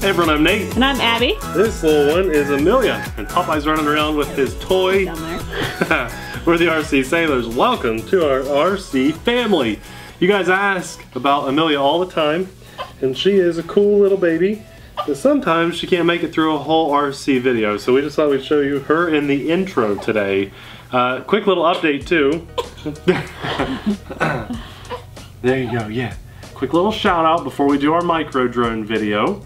Hey everyone, I'm Nate. And I'm Abby. This little one is Amelia, and Popeye's running around with his toy. Down there. We're the RTF. Welcome to our RC family. You guys ask about Amelia all the time, and she is a cool little baby. But sometimes she can't make it through a whole RC video, so we just thought we'd show you her in the intro today. Quick little update too. There you go, yeah. Quick little shout out before we do our micro drone video.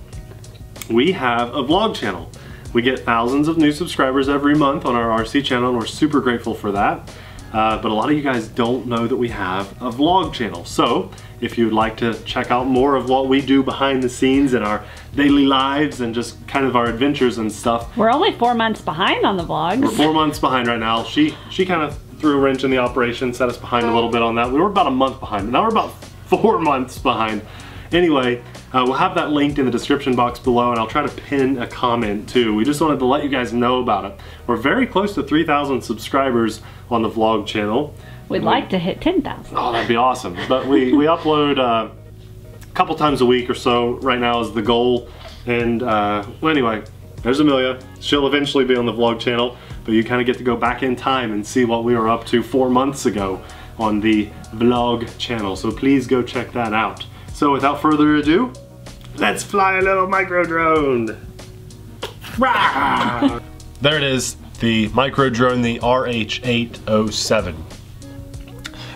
We have a vlog channel. We get thousands of new subscribers every month on our RC channel, and we're super grateful for that. But a lot of you guys don't know that we have a vlog channel. So if you'd like to check out more of what we do behind the scenes in our daily lives and just kind of our adventures and stuff. We're only 4 months behind on the vlogs. We're 4 months behind right now. She kind of threw a wrench in the operation, set us behind a little bit on that. We were about a month behind, but now we're about 4 months behind. Anyway, we'll have that linked in the description box below, and I'll try to pin a comment too. We just wanted to let you guys know about it. We're very close to 3,000 subscribers on the vlog channel. We'd like to hit 10,000. Oh, that'd be awesome. But we upload a couple times a week or so right now is the goal. And well, anyway, there's Amelia. She'll eventually be on the vlog channel, but you kind of get to go back in time and see what we were up to 4 months ago on the vlog channel. So please go check that out. So without further ado, let's fly a little micro drone. There it is, the micro drone, the RH807.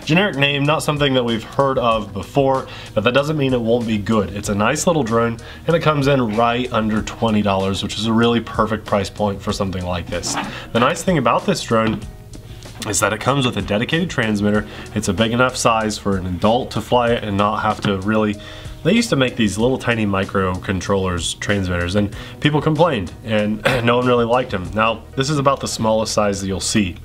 Generic name, not something that we've heard of before, but that doesn't mean it won't be good. It's a nice little drone, and it comes in right under $20, which is a really perfect price point for something like this. The nice thing about this drone is that it comes with a dedicated transmitter. It's a big enough size for an adult to fly it and not have to really... They used to make these little tiny microcontrollers transmitters, and people complained, and no one really liked them. Now, this is about the smallest size that you'll see.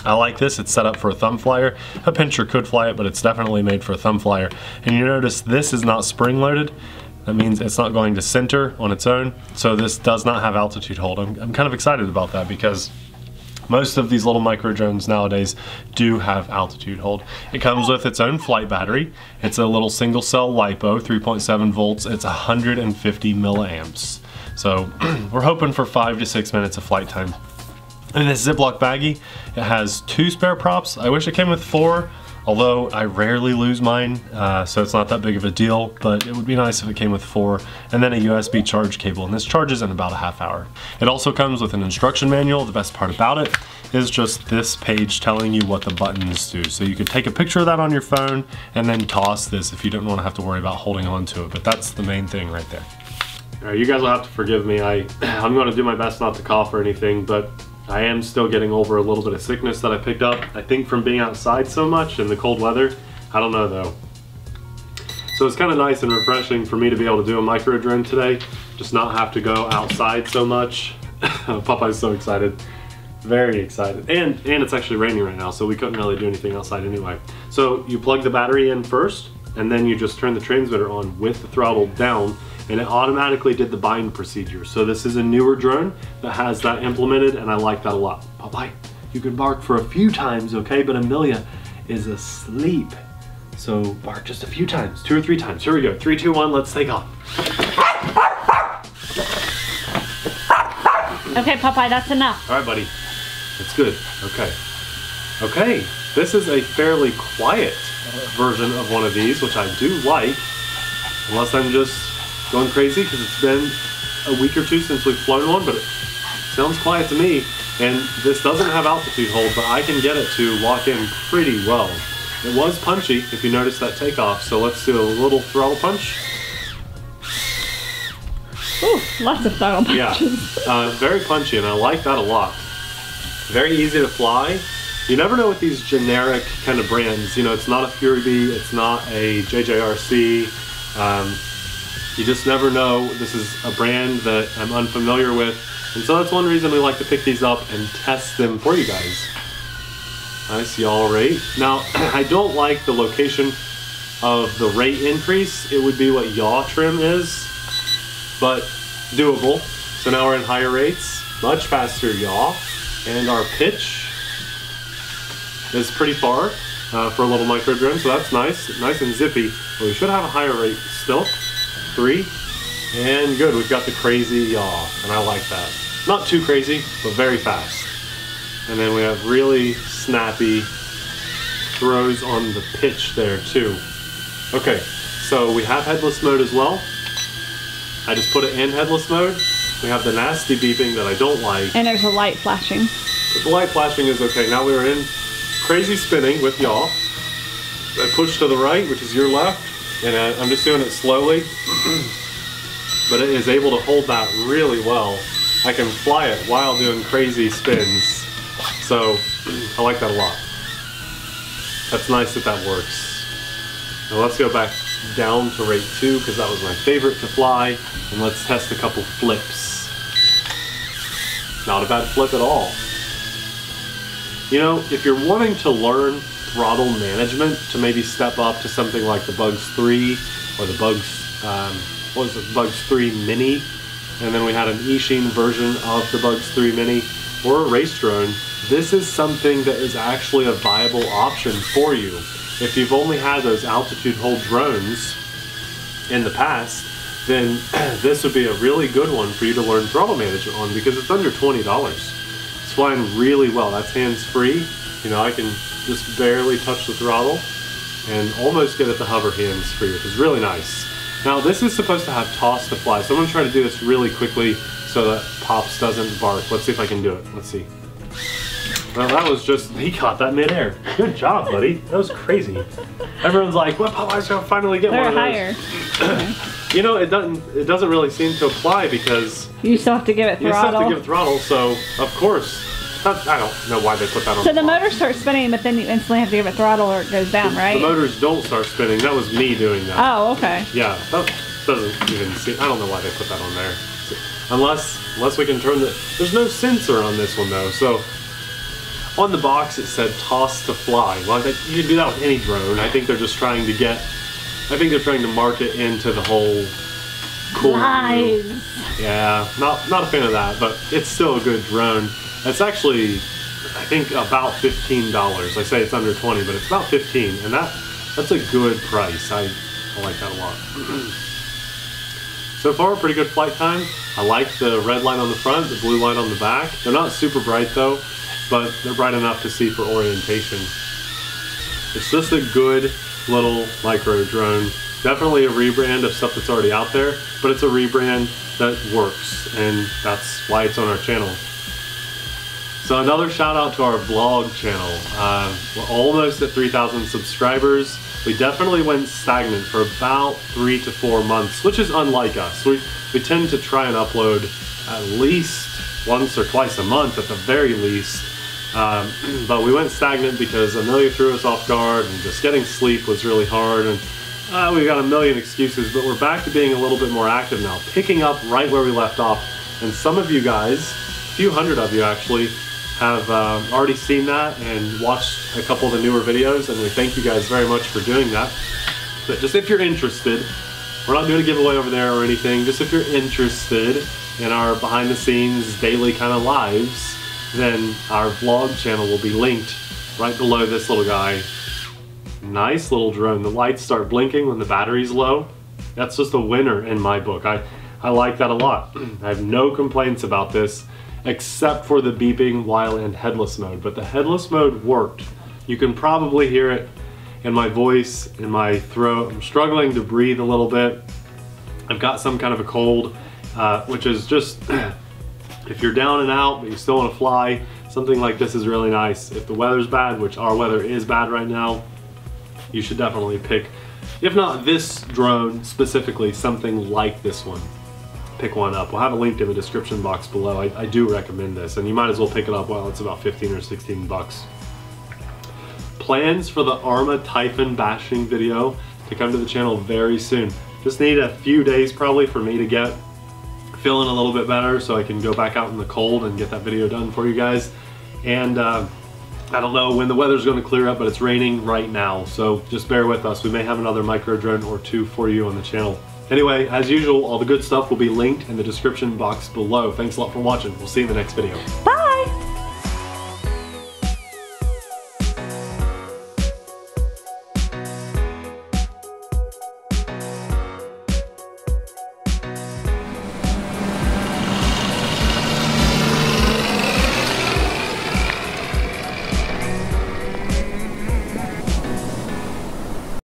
I like this. It's set up for a thumb flyer. A pincher could fly it, but it's definitely made for a thumb flyer. And you notice this is not spring loaded. That means it's not going to center on its own, so this does not have altitude hold. I'm kind of excited about that because most of these little micro drones nowadays do have altitude hold. It comes with its own flight battery. It's a little single cell LiPo, 3.7 volts. It's 150 milliamps. So we're hoping for 5 to 6 minutes of flight time. In this Ziploc baggie, it has 2 spare props. I wish it came with 4, although I rarely lose mine, so it's not that big of a deal, but it would be nice if it came with 4, and then a USB charge cable, and this charges in about a half hour. It also comes with an instruction manual. The best part about it is just this page telling you what the buttons do. So you could take a picture of that on your phone and then toss this if you don't want to have to worry about holding on to it, but that's the main thing right there. All right, you guys will have to forgive me. I'm going to do my best not to cough or anything, but I am still getting over a little bit of sickness that I picked up, I think from being outside so much in the cold weather. I don't know though. So it's kind of nice and refreshing for me to be able to do a micro drone today, just not have to go outside so much. Popeye's so excited, very excited. And it's actually raining right now, so we couldn't really do anything outside anyway. So you plug the battery in first, and then you just turn the transmitter on with the throttle down, and it automatically did the bind procedure. So this is a newer drone that has that implemented, and I like that a lot. Popeye, you can bark for a few times, okay? But Amelia is asleep. So bark just a few times, 2 or 3 times. Here we go, 3, 2, 1, let's take off. Okay, Popeye, that's enough. All right, buddy, that's good, okay. Okay, this is a fairly quiet version of one of these, which I do like, unless I'm just going crazy because it's been a week or 2 since we've flown one, but it sounds quiet to me. And this doesn't have altitude hold, but I can get it to lock in pretty well. It was punchy, if you notice that takeoff, so let's do a little throttle punch. Ooh, lots of throttle punches. Yeah, very punchy, and I like that a lot. Very easy to fly. You never know with these generic kind of brands. You know, it's not a Fury Bee, it's not a JJRC. You just never know. This is a brand that I'm unfamiliar with, and so that's one reason we like to pick these up and test them for you guys. Nice yaw rate. Now, I don't like the location of the rate increase. It would be what yaw trim is, but doable. So now we're in higher rates, much faster yaw, and our pitch is pretty far for a little micro drone, so that's nice and zippy. But we should have a higher rate still. 3, And good, we've got the crazy yaw, and I like that. Not too crazy, but very fast. And then we have really snappy throws on the pitch there too. Okay, so we have headless mode as well. I just put it in headless mode. We have the nasty beeping that I don't like. And there's a light flashing. But the light flashing is okay. Now we are in crazy spinning with yaw. I push to the right, which is your left, and I'm just doing it slowly. But it is able to hold that really well. I can fly it while doing crazy spins. So I like that a lot. That's nice that that works. Now let's go back down to rate 2 because that was my favorite to fly. And let's test a couple flips. Not a bad flip at all. You know, if you're wanting to learn throttle management to maybe step up to something like the Bugs 3 or the Bugs, what was it, Bugs 3 Mini, and then we had an Ishin version of the Bugs 3 Mini, or a race drone, this is something that is actually a viable option for you. If you've only had those altitude hold drones in the past, then this would be a really good one for you to learn throttle management on because it's under $20. It's flying really well. That's hands-free. You know, I can just barely touch the throttle and almost get it to hover hands-free, which is really nice. Now this is supposed to have toss to fly, so I'm gonna try to do this really quickly so that Pops doesn't bark. Let's see if I can do it. Let's see. Well, that was just, he caught that midair. Good job, buddy. That was crazy. Everyone's like, well, Popeye's gonna finally get one of those. They're higher. You know, it doesn't really seem to apply because you still have to give it throttle. You still have to give it throttle, so of course. I don't know why they put that on. So the motor starts spinning, but then you instantly have to give it throttle or it goes down, right? The motors don't start spinning. That was me doing that. Oh, okay. Yeah, that doesn't even seem. I don't know why they put that on there. Unless we can turn the. There's no sensor on this one though, so. On the box it said toss to fly. Well, you can do that with any drone. I think they're just trying to get. I think they're trying to market into the whole. Cool. Lies. Yeah, not a fan of that, but it's still a good drone. It's actually, I think, about $15. I say it's under 20, but it's about 15, and that's a good price. I like that a lot. So far, pretty good flight time. I like the red line on the front, the blue line on the back. They're not super bright though, but they're bright enough to see for orientation. It's just a good little micro drone. Definitely a rebrand of stuff that's already out there, but it's a rebrand that works, and that's why it's on our channel. So another shout out to our vlog channel. We're almost at 3,000 subscribers. We definitely went stagnant for about 3 to 4 months, which is unlike us. We tend to try and upload at least once or twice a month at the very least. But we went stagnant because Amelia threw us off guard and just getting sleep was really hard. And we've got a million excuses, but we're back to being a little bit more active now, picking up right where we left off. And some of you guys, a few hundred of you actually, have already seen that and watched a couple of the newer videos, and we thank you guys very much for doing that. But just if you're interested, we're not doing a giveaway over there or anything, just if you're interested in our behind the scenes daily kind of lives, then our vlog channel will be linked right below this little guy. Nice little drone. The lights start blinking when the battery's low. That's just a winner in my book. I like that a lot. I have no complaints about this, except for the beeping while in headless mode. But the headless mode worked. You can probably hear it in my voice, in my throat. I'm struggling to breathe a little bit. I've got some kind of a cold, which is just, if you're down and out, but you still want to fly, something like this is really nice. If the weather's bad, which our weather is bad right now, you should definitely pick, if not this drone specifically, something like this one. Pick one up. We'll have a link in the description box below. I do recommend this, and you might as well pick it up while it's about 15 or 16 bucks. Plans for the Arma Typhon bashing video to come to the channel very soon. Just need a few days probably for me to get feeling a little bit better so I can go back out in the cold and get that video done for you guys. And I don't know when the weather's going to clear up, but it's raining right now, so just bear with us. We may have another micro drone or two for you on the channel. Anyway, as usual, all the good stuff will be linked in the description box below. Thanks a lot for watching. We'll see you in the next video. Bye!